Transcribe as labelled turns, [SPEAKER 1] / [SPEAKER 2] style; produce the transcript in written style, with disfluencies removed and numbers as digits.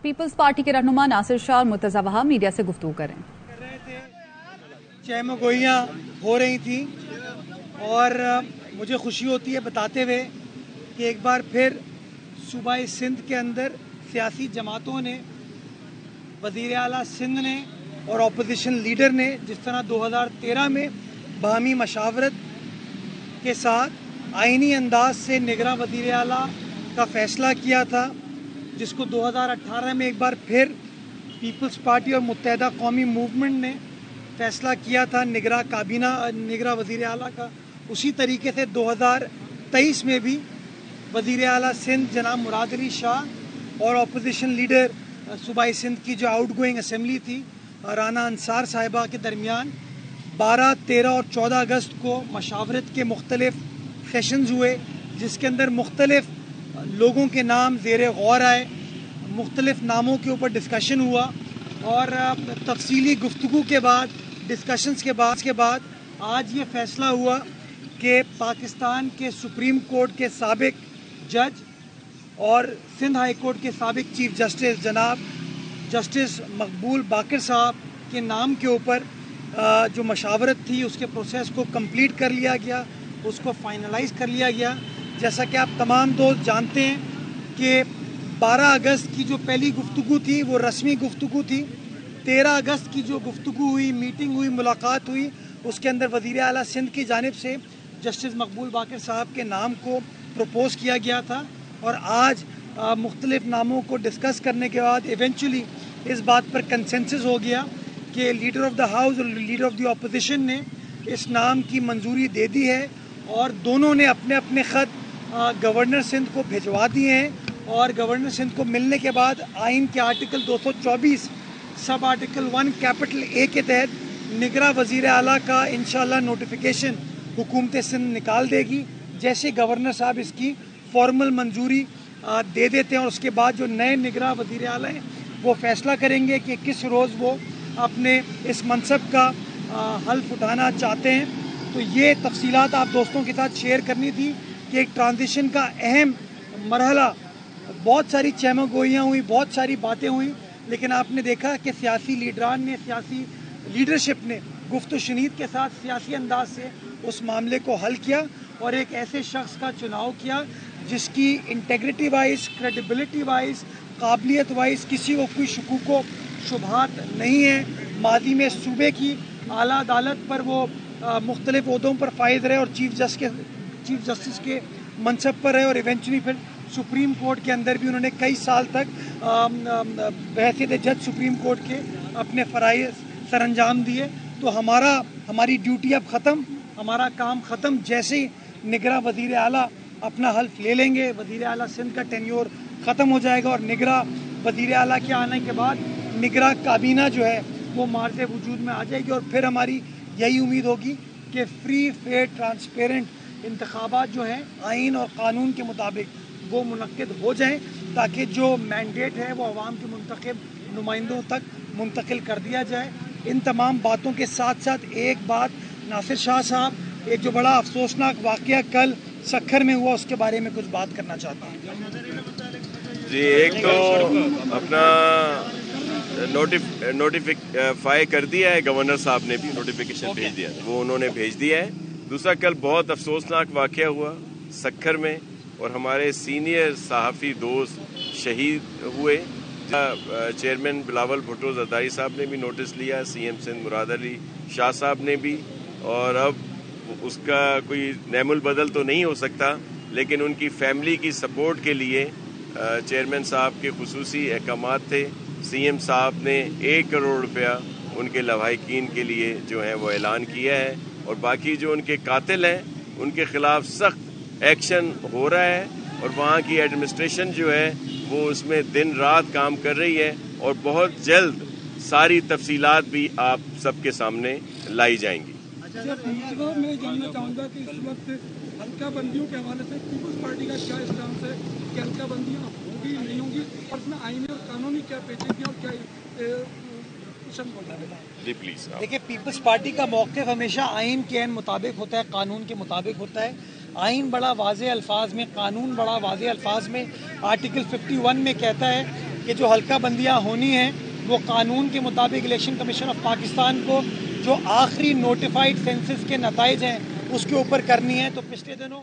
[SPEAKER 1] Peoples party کے رہنما ناصر شاہ اور مرتضی وہاب میڈیا سے گفتگو کر رہے
[SPEAKER 2] تھے، چہم گوئیاں ہو رہی تھیں اور مجھے خوشی ہوتی ہے بتاتے ہوئے کہ ایک بار پھر صوبہ سندھ کے اندر سیاسی جماعتوں نے، وزیر اعلیٰ سندھ نے اور اپوزیشن لیڈر نے جس طرح 2013 میں باہمی مشاورت کے ساتھ آئینی انداز سے نگراں وزیر اعلیٰ کا فیصلہ کیا تھا، جس کو 2018 میں ایک بار پھر پیپلز پارٹی اور متحدہ قومی موومنٹ نے فیصلہ کیا تھا نگراں کابینہ نگراں وزیر اعلیٰ کا، اسی طریقے سے 2023 میں بھی وزیر اعلیٰ سندھ جناب مراد علی شاہ اور اپوزیشن لیڈر صوبہ سندھ کی جو آؤٹ گوئنگ اسمبلی تھی رانا انصار صاحبہ کے درمیان 12، 13 اور 14 اگست کو مشاورت کے مختلف سیشنز ہوئے، جس کے اندر مختلف لوگوں کے نام زیر غور آئے، مختلف ناموں کے اوپر ڈسکشن ہوا اور تفصیلی گفتگو کے بعد ڈسکشنز کے بعد آج یہ فیصلہ ہوا کہ پاکستان کے سپریم کورٹ کے سابق جج اور سندھ ہائی کورٹ کے سابق چیف جسٹس جناب جسٹس مقبول باقر صاحب کے نام کے اوپر جو مشاورت تھی اس کے پروسیس کو کمپلیٹ کر لیا گیا، اس کو فائنلائز کر لیا گیا۔ جیسا کہ آپ تمام دوست جانتے ہیں کہ 12 اگست کی جو پہلی گفتگو تھی وہ رسمی گفتگو تھی، 13 اگست کی جو گفتگو ہوئی، میٹنگ ہوئی، ملاقات ہوئی، اس کے اندر وزیر اعلیٰ سندھ کی جانب سے جسٹس مقبول باقر صاحب کے نام کو پروپوز کیا گیا تھا اور آج مختلف ناموں کو ڈسکس کرنے کے بعد ایونچولی اس بات پر کنسنسس ہو گیا کہ لیڈر آف دا ہاؤس اور لیڈر آف دی اپوزیشن نے اس نام کی منظوری دے دی ہے اور دونوں نے اپنے اپنے خط گورنر سندھ کو بھجوا دیے ہیں اور گورنر سندھ کو ملنے کے بعد آئین کے article 224 sub article 1 capital A کے تحت نگراں وزیر اعلیٰ کا انشاءاللہ نوٹیفیکیشن حکومت سندھ نکال دے گی جیسے گورنر صاحب اس کی فارمل منظوری دے دیتے ہیں اور اس کے بعد جو نئے نگراں وزیر اعلیٰ ہیں وہ فیصلہ کریں گے کہ کس روز وہ اپنے اس منصب کا حلف اٹھانا چاہتے ہیں۔ تو یہ تفصیلات آپ دوستوں کے ساتھ شیئر کرنی تھی کہ ایک ٹرانزیشن کا اہم مرحلہ، بہت ساری چہمہ گوئیاں ہوئی، بہت ساری باتیں ہوئیں، لیکن آپ نے دیکھا کہ سیاسی لیڈران نے، سیاسی لیڈرشپ نے گفت و شنید کے ساتھ سیاسی انداز سے اس معاملے کو حل کیا اور ایک ایسے شخص کا چناؤ کیا جس کی انٹیگریٹی وائز، کریڈیبلٹی وائز، قابلیت وائز کسی کو کوئی شکوک و شبہات نہیں ہے۔ ماضی میں صوبے کی اعلیٰ عدالت پر وہ مختلف عہدوں پر فائز رہے اور چیف جسٹس کے منصب پر رہے اور ایونچولی پھر سپریم کورٹ کے اندر بھی انہوں نے کئی سال تک بحیثیت جج سپریم کورٹ کے اپنے فرائض سر انجام دیے۔ تو ہماری ڈیوٹی اب ختم، ہمارا کام ختم، جیسے ہی نگراں وزیر اعلیٰ اپنا حلف لے لیں گے، وزیر اعلیٰ سندھ کا ٹینیور ختم ہو جائے گا اور نگراں وزیر اعلیٰ کے آنے کے بعد نگراں کابینہ جو ہے وہ مارز وجود میں آ جائے گی اور پھر ہماری یہی امید ہوگی کہ فری، فیئر، ٹرانسپیرنٹ انتخابات جو ہیں آئین اور قانون کے مطابق وہ منعقد ہو جائیں تاکہ جو مینڈیٹ ہے وہ عوام کے منتخب نمائندوں تک منتقل کر دیا جائے۔ ان تمام باتوں کے ساتھ ساتھ ایک بات ناصر شاہ صاحب، ایک جو بڑا افسوسناک واقعہ کل سکھر میں ہوا اس کے بارے میں کچھ بات کرنا چاہتا ہوں۔
[SPEAKER 3] جی، ایک تو اپنا نوٹیفائی کر دیا ہے گورنر صاحب نے بھی، نوٹیفیکیشن بھیج دیا، وہ انہوں نے بھیج دیا ہے۔ دوسرا، کل بہت افسوسناک واقعہ ہوا سکھر میں اور ہمارے سینئر صحافی دوست شہید ہوئے۔ چیئرمین بلاول بھٹو زرداری صاحب نے بھی نوٹس لیا، سی ایم سندھ مراد علی شاہ صاحب نے بھی، اور اب اس کا کوئی نعم البدل تو نہیں ہو سکتا، لیکن ان کی فیملی کی سپورٹ کے لیے چیئرمین صاحب کے خصوصی احکامات تھے۔ سی ایم صاحب نے 1 کروڑ روپیہ ان کے لواحقین کے لیے جو ہے وہ اعلان کیا ہے اور باقی جو ان کے قاتل ہیں ان کے خلاف سخت ایکشن ہو رہا ہے اور وہاں کی ایڈمنسٹریشن جو ہے وہ اس میں دن رات کام کر رہی ہے اور بہت جلد ساری تفصیلات بھی آپ سب کے سامنے لائی جائیں گی۔
[SPEAKER 4] میں جاننا چاہوں گا کہ اس وقت حلقہ بندیوں کے حوالے سے پیپلز پارٹی کا کیا اسٹانس ہے کہ حلقہ بندیاں ہوگی نہیں ہوں گی اور اس میں آئینی اور قانونی کیا پیچیدگیاں اور کیا
[SPEAKER 3] جی پلیز۔
[SPEAKER 2] دیکھیں، پیپلز پارٹی کا موقف ہمیشہ آئین کے عین مطابق ہوتا ہے، قانون کے مطابق ہوتا ہے۔ آئین بڑا واضح الفاظ میں، قانون بڑا واضح الفاظ میں آرٹیکل 51 میں کہتا ہے کہ جو حلقہ بندیاں ہونی ہیں وہ قانون کے مطابق الیکشن کمیشن آف پاکستان کو جو آخری نوٹیفائڈ سینسس کے نتائج ہیں اس کے اوپر کرنی ہے. تو پچھلے دنوں